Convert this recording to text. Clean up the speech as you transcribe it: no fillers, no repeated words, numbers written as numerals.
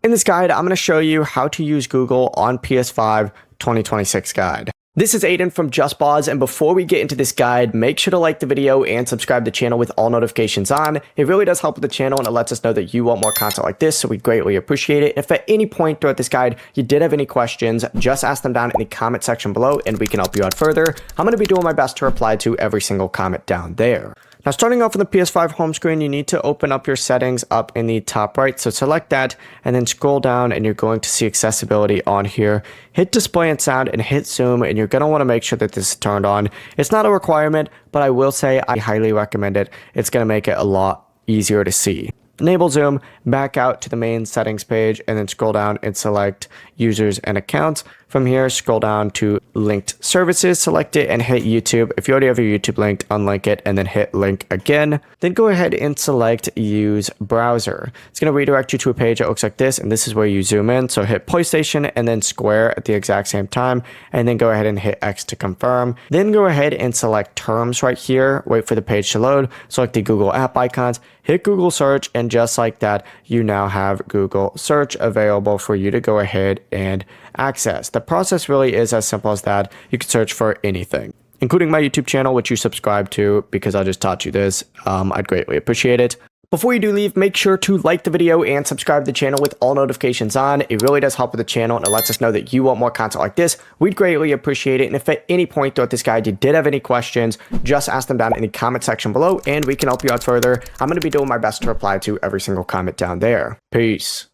In this guide, I'm going to show you how to use Google on PS5 2026 guide. This is Aiden from JustBoz, and before we get into this guide, make sure to like the video and subscribe to the channel with all notifications on. It really does help with the channel, and it lets us know that you want more content like this, so we greatly appreciate it. If at any point throughout this guide you did have any questions, just ask them down in the comment section below and we can help you out further. I'm going to be doing my best to reply to every single comment down there. Now, starting off on the PS5 home screen, you need to open up your settings up in the top right. So select that and then scroll down and you're going to see accessibility on here. Hit display and sound and hit zoom, and you're going to want to make sure that this is turned on. It's not a requirement, but I will say I highly recommend it. It's going to make it a lot easier to see. Enable zoom, back out to the main settings page, and then scroll down and select users and accounts. From here, scroll down to linked services, select it and hit YouTube. If you already have your YouTube linked, unlink it and then hit link again. Then go ahead and select use browser. It's going to redirect you to a page that looks like this, and this is where you zoom in. So hit PlayStation and then square at the exact same time, and then go ahead and hit X to confirm. Then go ahead and select terms right here. Wait for the page to load. Select the Google app icons, hit Google search, and just like that, you now have Google search available for you to go ahead and access. The process really is as simple as that. You can search for anything, including my YouTube channel, which you subscribe to because I just taught you this. I'd greatly appreciate it. Before you do leave, make sure to like the video and subscribe to the channel with all notifications on. It really does help with the channel, and it lets us know that you want more content like this. We'd greatly appreciate it. And if at any point throughout this guide you did have any questions, just ask them down in the comment section below and we can help you out further. I'm going to be doing my best to reply to every single comment down there. Peace.